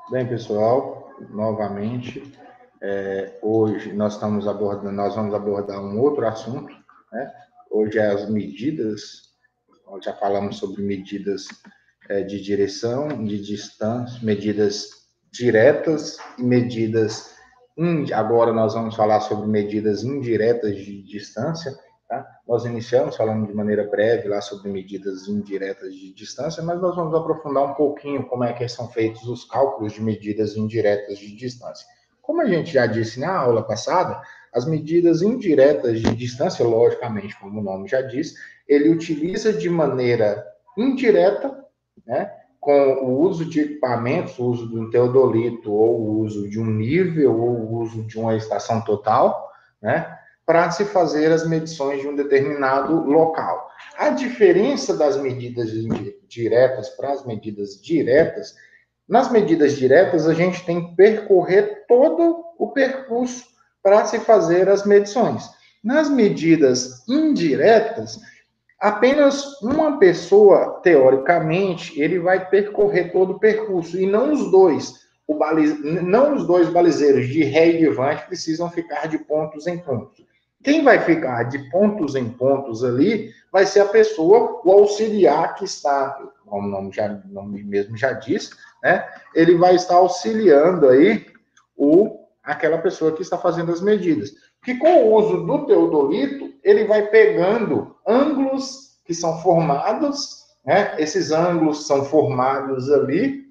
Bem, pessoal, novamente, hoje nós vamos abordar um outro assunto, né? Hoje é as medidas, nós já falamos sobre medidas de direção, de distância, medidas diretas e medidas. Agora nós vamos falar sobre medidas indiretas de distância. Tá? Nós iniciamos falando de maneira breve lá sobre medidas indiretas de distância, mas nós vamos aprofundar um pouquinho como é que são feitos os cálculos de medidas indiretas de distância. Como a gente já disse na aula passada, as medidas indiretas de distância, logicamente, como o nome já diz, ele utiliza de maneira indireta, né, com o uso de equipamentos, o uso de um teodolito, ou o uso de um nível, ou o uso de uma estação total, né, para se fazer as medições de um determinado local. A diferença das medidas diretas para as medidas diretas, nas medidas diretas a gente tem que percorrer todo o percurso para se fazer as medições. Nas medidas indiretas, apenas uma pessoa, teoricamente, ele vai percorrer todo o percurso, e não os dois. Não os dois balizeiros de ré e de vante precisam ficar de pontos em pontos. Quem vai ficar de pontos em pontos ali vai ser a pessoa, o auxiliar que está, como o nome mesmo já diz, né? Ele vai estar auxiliando aí aquela pessoa que está fazendo as medidas. Que com o uso do teodolito, ele vai pegando ângulos que são formados, né? Esses ângulos são formados ali,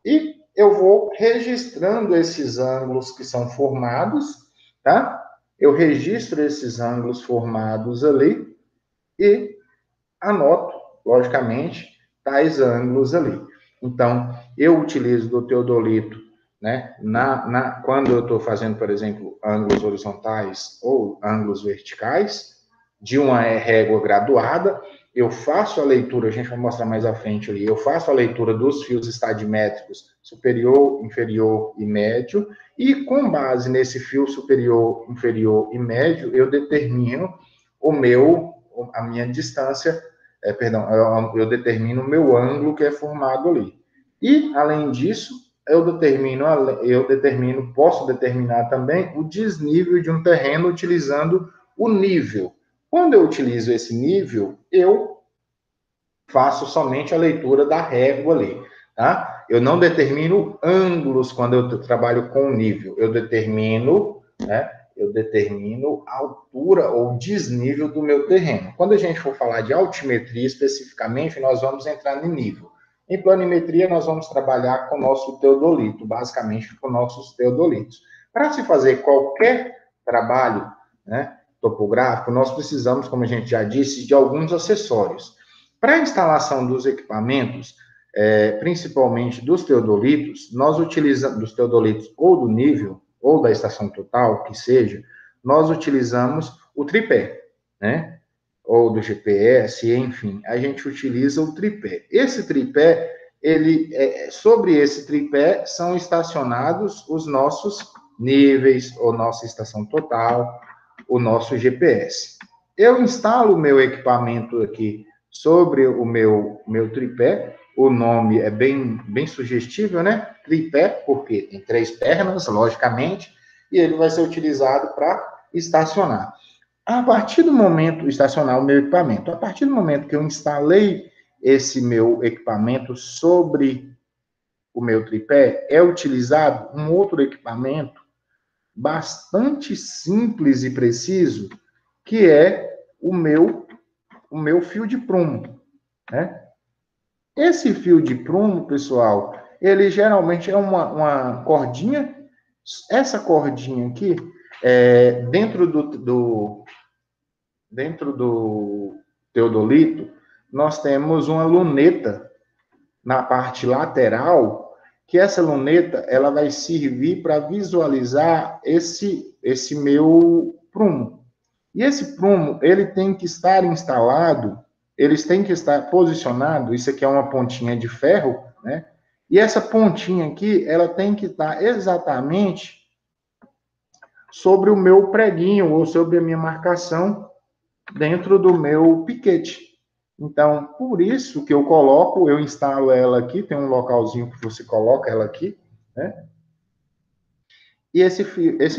e eu vou registrando esses ângulos que são formados, tá? Eu registro esses ângulos formados ali e anoto, logicamente, tais ângulos ali. Então, eu utilizo do teodolito, né, quando eu estou fazendo, por exemplo, ângulos horizontais ou ângulos verticais, de uma régua graduada, eu faço a leitura, a gente vai mostrar mais à frente ali, eu faço a leitura dos fios estadimétricos superior, inferior e médio, e com base nesse fio superior, inferior e médio, eu determino a minha distância, eu determino o meu ângulo que é formado ali. E, além disso, posso determinar também o desnível de um terreno utilizando o nível. Quando eu utilizo esse nível, eu faço somente a leitura da régua ali, tá? Eu não determino ângulos quando eu trabalho com nível, eu determino, né? Eu determino a altura ou desnível do meu terreno. Quando a gente for falar de altimetria especificamente, nós vamos entrar no nível. Em planimetria, nós vamos trabalhar com o nosso teodolito, basicamente com nossos teodolitos. Para se fazer qualquer trabalho, né, topográfico, nós precisamos, como a gente já disse, de alguns acessórios. Para a instalação dos equipamentos, principalmente dos teodolitos, nós utilizamos, dos teodolitos ou do nível, ou da estação total, que seja, nós utilizamos o tripé, né? Ou do GPS, enfim, a gente utiliza o tripé. Esse tripé, sobre esse tripé são estacionados os nossos níveis, ou nossa estação total, o nosso GPS. Eu instalo o meu equipamento aqui sobre o meu tripé. O nome é bem sugestivo, né? Tripé, porque tem 3 pernas, logicamente, e ele vai ser utilizado para estacionar. A partir do momento, estacionar o meu equipamento, a partir do momento que eu instalei esse meu equipamento sobre o meu tripé, é utilizado um outro equipamento bastante simples e preciso, que é o meu fio de prumo, né? Esse fio de prumo, pessoal, ele geralmente é uma cordinha. Essa cordinha aqui, dentro do teodolito, nós temos uma luneta na parte lateral, que essa luneta ela vai servir para visualizar esse meu prumo. E esse prumo, ele tem que estar instalado, eles têm que estar posicionado, isso aqui é uma pontinha de ferro, né? E essa pontinha aqui, ela tem que estar exatamente sobre o meu preguinho, ou sobre a minha marcação dentro do meu piquete. Então, por isso que eu instalo ela aqui, tem um localzinho que você coloca ela aqui, né? E esse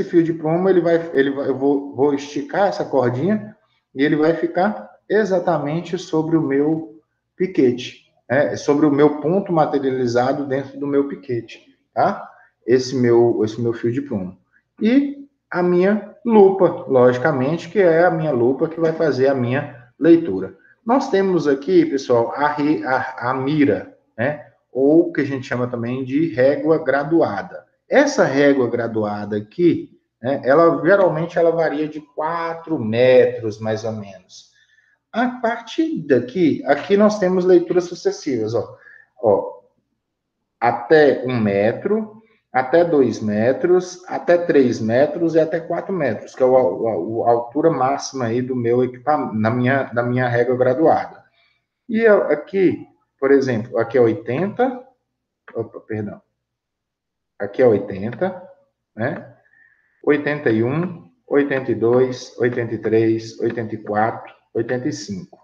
fio de prumo, eu vou esticar essa cordinha e ele vai ficar exatamente sobre o meu piquete, né? Sobre o meu ponto materializado dentro do meu piquete, tá? Esse meu fio de prumo. E a minha lupa, logicamente, que é a minha lupa que vai fazer a minha leitura. Nós temos aqui, pessoal, a mira, né? Ou que a gente chama também de régua graduada. Essa régua graduada aqui, né, ela geralmente ela varia de 4 metros, mais ou menos. A partir daqui, aqui nós temos leituras sucessivas, ó, até 1 metro, até 2 metros, até 3 metros e até 4 metros, que é a altura máxima aí do meu equipamento, da minha régua graduada. E aqui, por exemplo, aqui é 80, opa, perdão, aqui é 80, né? 81, 82, 83, 84, 85,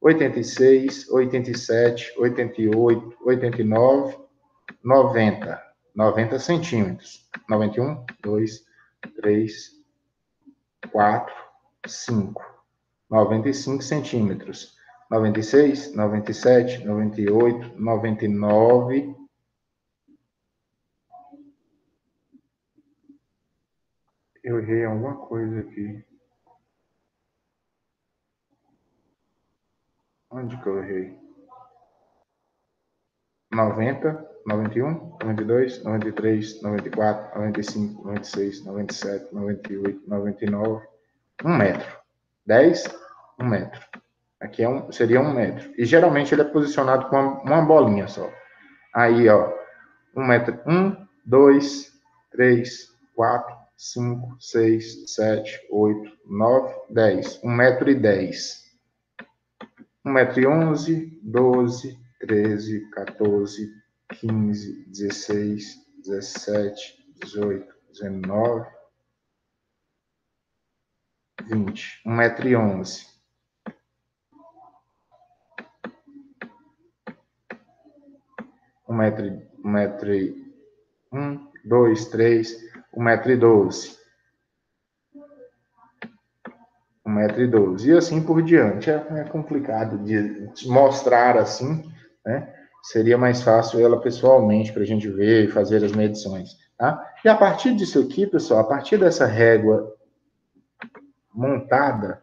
86, 87, 88, 89, 90, 90 centímetros. 91, 2, 3, 4, 5, 95 centímetros. 96, 97, 98, 99. Eu errei alguma coisa aqui. Onde que eu errei? 90, 91, 92, 93, 94, 95, 96, 97, 98, 99, 1 metro. 10, 1 metro. Aqui seria 1 metro. E geralmente ele é posicionado com uma bolinha só. Aí, ó, 1 metro. 1, 2, 3, 4, 5, 6, 7, 8, 9, 10. 1 metro e 10. 1 metro e 11, 12, 13, 14, 15, 16, 17, 18, 19, 20. 1 metro e 11. 1 metro e 1, 2, 3, 1 metro e 12. 1 metro e 12. E assim por diante. É complicado de mostrar assim, né? Seria mais fácil ela pessoalmente para a gente ver e fazer as medições, tá? E a partir disso aqui, pessoal, a partir dessa régua montada,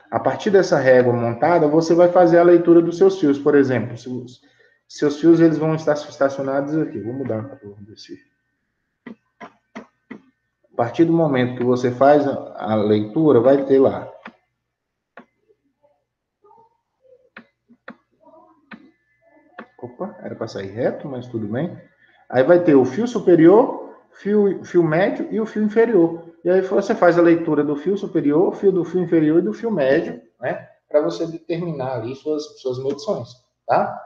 a partir dessa régua montada, você vai fazer a leitura dos seus fios. Por exemplo, seus fios eles vão estar estacionados aqui. Vou mudar a cor desse. A partir do momento que você faz a leitura, vai ter lá. Opa, era para sair reto, mas tudo bem. Aí vai ter o fio superior, fio médio e o fio inferior. E aí você faz a leitura do fio superior, do fio inferior e do fio médio, né? Para você determinar ali suas medições, tá?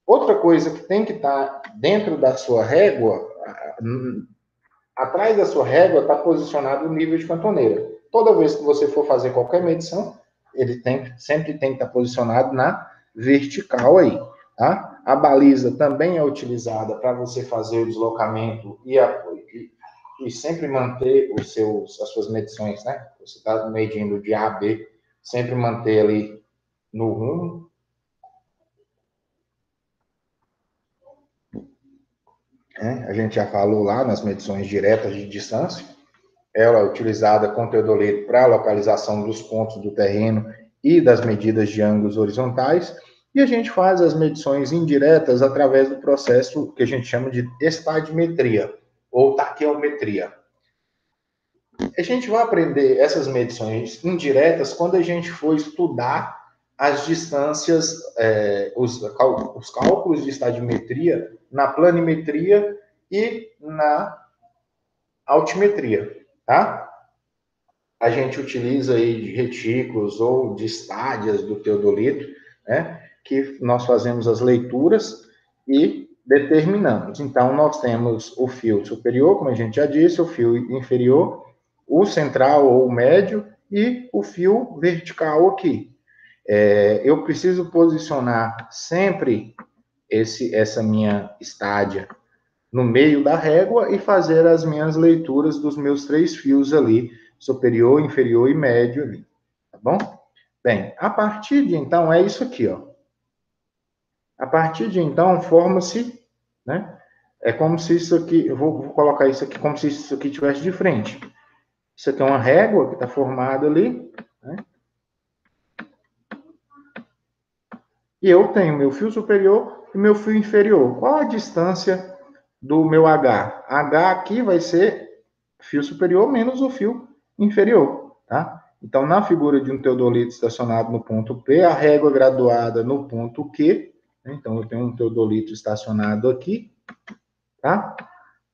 Outra coisa que tem que estar dentro da sua régua, atrás da sua régua está posicionado o nível de cantoneira. Toda vez que você for fazer qualquer medição, ele sempre tem que estar posicionado na vertical aí, tá? A baliza também é utilizada para você fazer o deslocamento e sempre manter as suas medições, né? Você está medindo de A a B, sempre manter ali no rumo. Né? A gente já falou lá nas medições diretas de distância. Ela é utilizada com teodolito para a localização dos pontos do terreno e das medidas de ângulos horizontais. E a gente faz as medições indiretas através do processo que a gente chama de estadimetria ou taqueometria. A gente vai aprender essas medições indiretas quando a gente for estudar as distâncias, os cálculos de estadimetria na planimetria e na altimetria, tá? A gente utiliza aí de retículos ou de estádias do teodolito, né? Que nós fazemos as leituras e determinamos. Então, nós temos o fio superior, como a gente já disse, o fio inferior, o central ou o médio e o fio vertical aqui. Eu preciso posicionar sempre essa minha estádia no meio da régua e fazer as minhas leituras dos meus 3 fios ali, superior, inferior e médio ali, tá bom? Bem, a partir de então, é isso aqui, ó. A partir de então, forma-se, né? É como se isso aqui, eu vou colocar isso aqui como se isso aqui estivesse de frente. Isso aqui é uma régua que está formada ali, né? E eu tenho meu fio superior e meu fio inferior. Qual a distância do meu H? H aqui vai ser fio superior menos o fio inferior, tá? Então, na figura de um teodolito estacionado no ponto P, a régua graduada no ponto Q, né? Então, eu tenho um teodolito estacionado aqui, tá?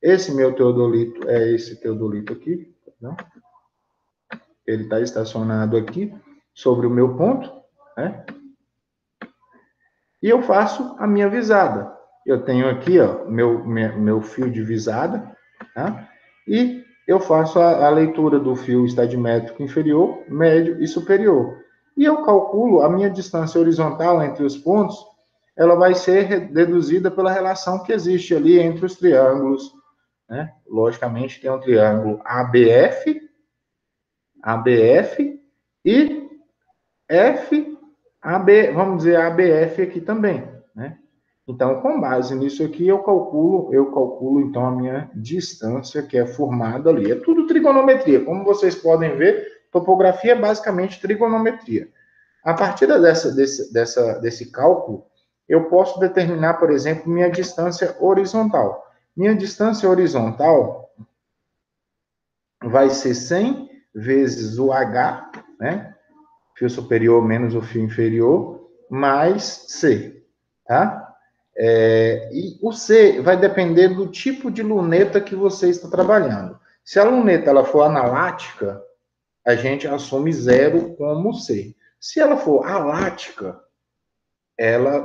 Esse meu teodolito é esse teodolito aqui, não? Ele está estacionado aqui sobre o meu ponto, né? E eu faço a minha visada. Eu tenho aqui, ó, meu fio de visada, tá? E eu faço a leitura do fio estadimétrico inferior, médio e superior. E eu calculo a minha distância horizontal entre os pontos, ela vai ser deduzida pela relação que existe ali entre os triângulos, né? Logicamente, tem um triângulo ABF e FAB, vamos dizer ABF aqui também, né? Então, com base nisso aqui, eu calculo então a minha distância que é formada ali. É tudo trigonometria. Como vocês podem ver, topografia é basicamente trigonometria. A partir desse cálculo, eu posso determinar, por exemplo, minha distância horizontal. Minha distância horizontal vai ser 100 vezes o H, né? Fio superior menos o fio inferior, mais C, tá? E o C vai depender do tipo de luneta que você está trabalhando. Se a luneta ela for analática, a gente assume 0 como C. Se ela for alática,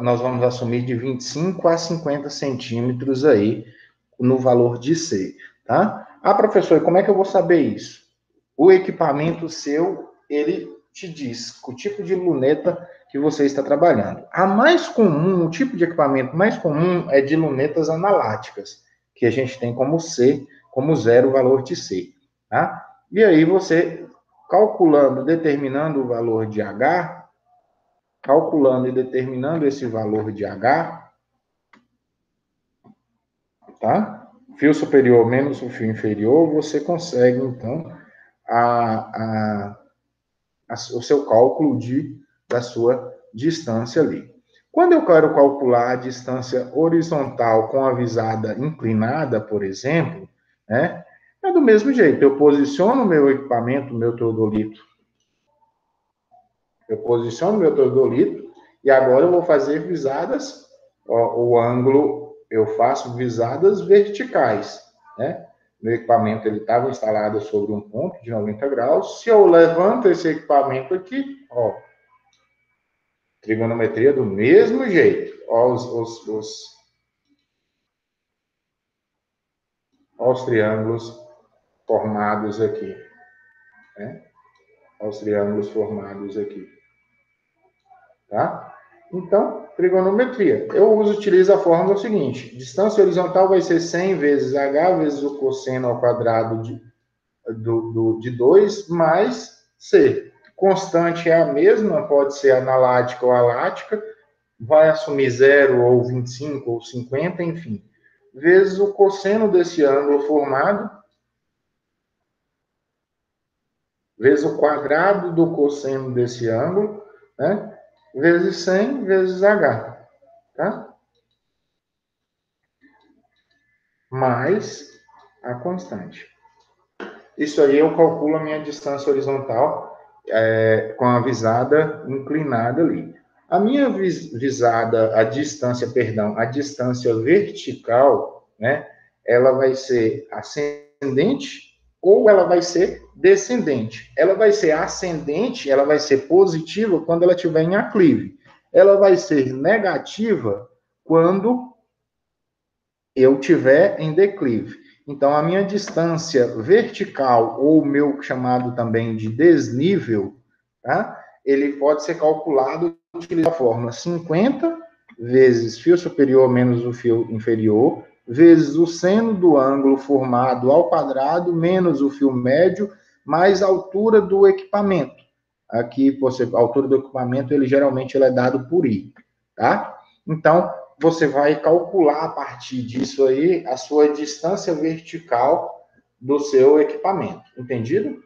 nós vamos assumir de 25 a 50 centímetros aí no valor de C, tá? Ah, professor, como é que eu vou saber isso? O equipamento seu, ele te diz o tipo de luneta que você está trabalhando. A mais comum, o tipo de equipamento mais comum é de lunetas analáticas, que a gente tem como C, como 0 o valor de C, tá? E aí você, calculando, determinando o valor de H, calculando e determinando esse valor de H, tá? Fio superior menos o fio inferior, você consegue, então, o seu cálculo da sua distância ali. Quando eu quero calcular a distância horizontal com a visada inclinada, por exemplo, né, é do mesmo jeito. Eu posiciono o meu equipamento, meu teodolito. Eu posiciono meu teodolito e agora eu vou fazer visadas. Ó, o ângulo, eu faço visadas verticais, né? Meu equipamento ele estava instalado sobre um ponto de 90 graus. Se eu levanto esse equipamento aqui, ó, trigonometria do mesmo jeito. Ó, os triângulos formados aqui, né? Ó, os triângulos formados aqui, tá? Então, trigonometria. Eu utilizo a fórmula seguinte: distância horizontal vai ser 100 vezes h vezes o cosseno ao quadrado de 2 mais c. Constante é a mesma, pode ser analática ou alática, vai assumir 0 ou 25 ou 50, enfim. Vezes o cosseno desse ângulo formado, vezes o quadrado do cosseno desse ângulo, né? Vezes 100 vezes h, tá? Mais a constante. Isso aí eu calculo a minha distância horizontal com a visada inclinada ali. A minha visada, a distância vertical, né? Ela vai ser ascendente ou ela vai ser descendente. Ela vai ser ascendente, ela vai ser positiva quando ela estiver em aclive. Ela vai ser negativa quando eu tiver em declive. Então, a minha distância vertical, ou meu chamado também de desnível, tá? Ele pode ser calculado utilizando a fórmula 50 vezes fio superior menos o fio inferior, vezes o seno do ângulo formado ao quadrado, menos o fio médio, mais a altura do equipamento. Aqui, a altura do equipamento, ele geralmente é dado por I, tá? Então, você vai calcular a partir disso aí a sua distância vertical do seu equipamento. Entendido?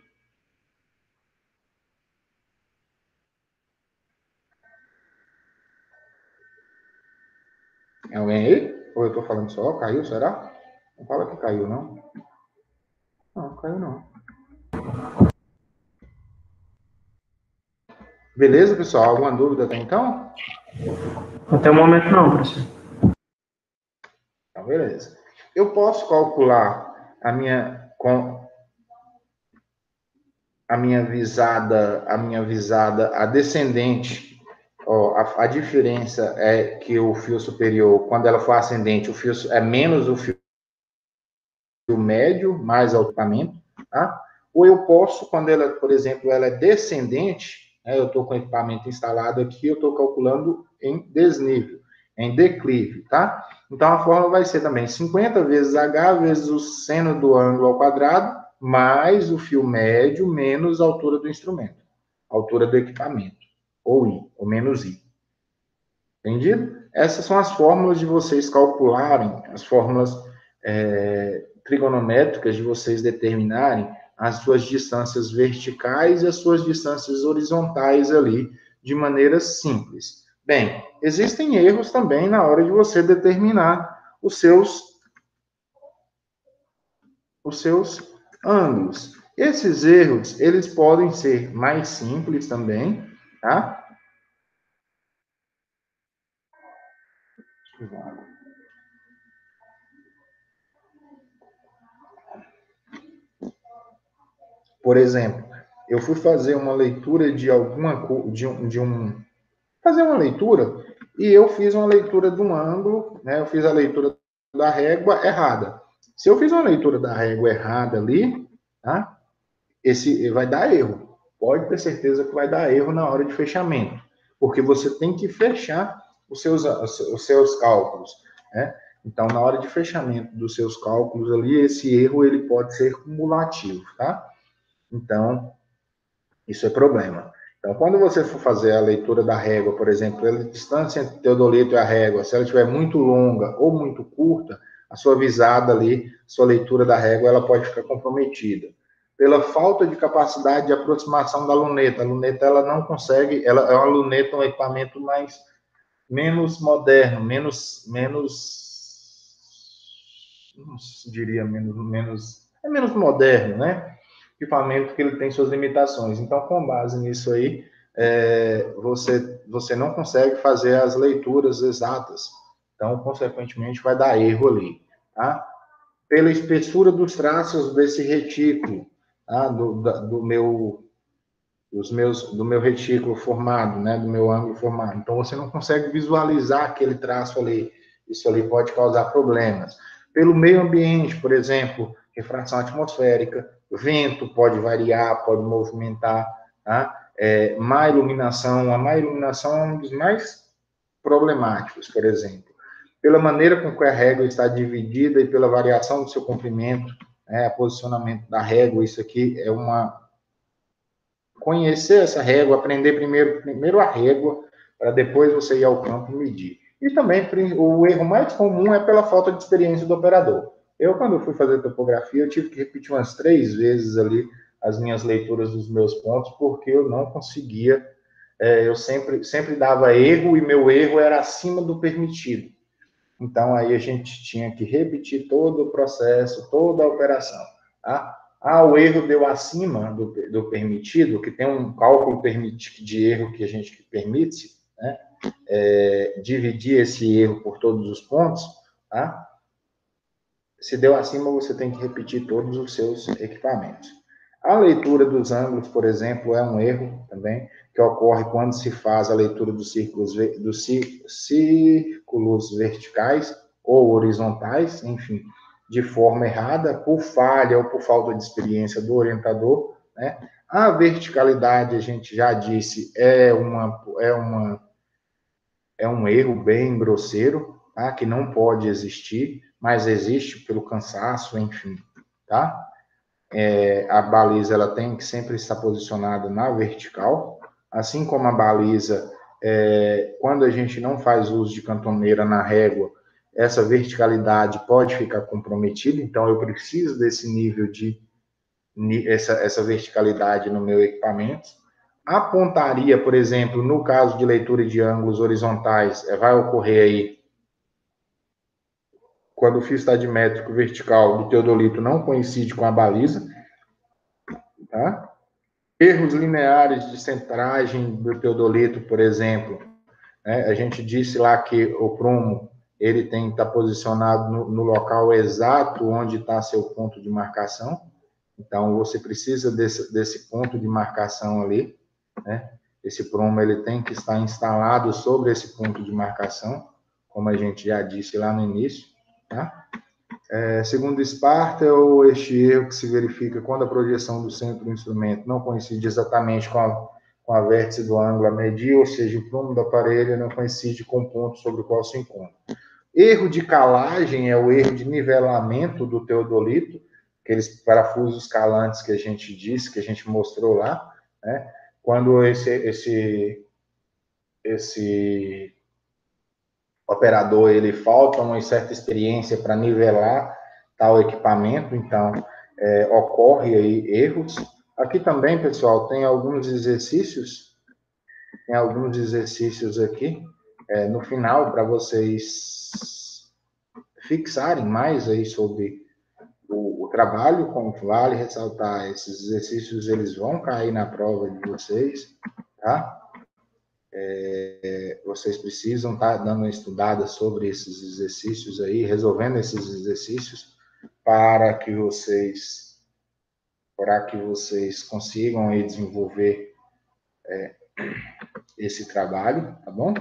Alguém aí? Ou eu estou falando só? Caiu, será? Não fala que caiu, não. Não, caiu não. Beleza, pessoal? Alguma dúvida até então? Até o momento não, professor. Então, beleza. Eu posso calcular a minha visada, a descendente. Ó, a diferença é que o fio superior, quando ela for ascendente, o fio é menos o fio médio, mais altamento, tá? Ou eu posso, quando ela, por exemplo, ela é descendente, né, eu estou com o equipamento instalado aqui, eu estou calculando em desnível, em declive, tá? Então, a fórmula vai ser também 50 vezes H vezes o seno do ângulo ao quadrado, mais o fio médio, menos a altura do instrumento, altura do equipamento, ou I, ou menos I. Entendido? Essas são as fórmulas de vocês calcularem, as fórmulas trigonométricas de vocês determinarem as suas distâncias verticais e as suas distâncias horizontais ali, de maneira simples. Bem, existem erros também na hora de você determinar os seus ângulos. Esses erros, eles podem ser mais simples também, tá? Por exemplo, eu fui fazer uma leitura de fazer uma leitura e eu fiz uma leitura de um ângulo, né? Eu fiz a leitura da régua errada. Se eu fiz uma leitura da régua errada ali, tá? Esse vai dar erro. Pode ter certeza que vai dar erro na hora de fechamento, porque você tem que fechar os seus cálculos, né? Então, na hora de fechamento dos seus cálculos ali, esse erro ele pode ser cumulativo, tá? Então, isso é problema. Então, quando você for fazer a leitura da régua, por exemplo, a distância entre o teodolito e a régua, se ela estiver muito longa ou muito curta, a sua visada ali, sua leitura da régua, ela pode ficar comprometida. Pela falta de capacidade de aproximação da luneta. A luneta, ela não consegue, ela é uma luneta, um equipamento menos moderno, não diria é menos moderno, né? Equipamento que ele tem suas limitações. Então, com base nisso aí, você não consegue fazer as leituras exatas. Então, consequentemente, vai dar erro ali, tá? Pela espessura dos traços desse retículo, tá? do meu retículo formado, né? Do meu ângulo formado. Então, você não consegue visualizar aquele traço ali. Isso ali pode causar problemas. Pelo meio ambiente, por exemplo, refração atmosférica, vento pode variar, pode movimentar, tá? Má iluminação, a má iluminação é um dos mais problemáticos, por exemplo. Pela maneira com que a régua está dividida e pela variação do seu comprimento, né, posicionamento da régua, isso aqui é conhecer essa régua, aprender primeiro a régua, para depois você ir ao campo e medir. E também o erro mais comum é pela falta de experiência do operador. Eu, quando fui fazer topografia, eu tive que repetir umas 3 vezes ali as minhas leituras dos meus pontos, porque eu não conseguia, eu sempre dava erro, e meu erro era acima do permitido. Então, aí a gente tinha que repetir todo o processo, toda a operação. Tá? O erro deu acima do permitido, que tem um cálculo de erro que a gente permite, né? Dividir esse erro por todos os pontos, tá? Se deu acima, você tem que repetir todos os seus equipamentos. A leitura dos ângulos, por exemplo, é um erro também, que ocorre quando se faz a leitura dos círculos verticais ou horizontais, enfim, de forma errada, por falha ou por falta de experiência do orientador, né? A verticalidade, a gente já disse, é um erro bem grosseiro, tá? Que não pode existir, mas existe pelo cansaço, enfim, tá? A baliza ela tem que sempre estar posicionada na vertical, assim como a baliza, quando a gente não faz uso de cantoneira na régua, essa verticalidade pode ficar comprometida, então eu preciso desse nível de essa verticalidade no meu equipamento. A pontaria, por exemplo, no caso de leitura de ângulos horizontais, vai ocorrer aí quando o fio estadimétrico vertical do teodolito não coincide com a baliza, tá? Erros lineares de centragem do teodolito, por exemplo, né? A gente disse lá que o prumo ele tem que estar posicionado no local exato onde está seu ponto de marcação. Então, você precisa desse ponto de marcação ali, né? Esse prumo ele tem que estar instalado sobre esse ponto de marcação, como a gente já disse lá no início, tá? Segundo Spartel, este erro que se verifica quando a projeção do centro do instrumento não coincide exatamente com a vértice do ângulo a medir, ou seja, o prumo do aparelho não coincide com o ponto sobre o qual se encontra. Erro de calagem é o erro de nivelamento do teodolito, aqueles parafusos calantes que a gente disse, que a gente mostrou lá, né? Quando esse operador ele falta uma certa experiência para nivelar tal equipamento, então ocorre aí erros. Aqui também, pessoal, tem alguns exercícios aqui no final para vocês fixarem mais aí sobre o trabalho, como vale ressaltar, esses exercícios eles vão cair na prova de vocês, tá? Vocês precisam estar dando uma estudada sobre esses exercícios aí, resolvendo esses exercícios para que vocês consigam aí desenvolver esse trabalho, tá bom?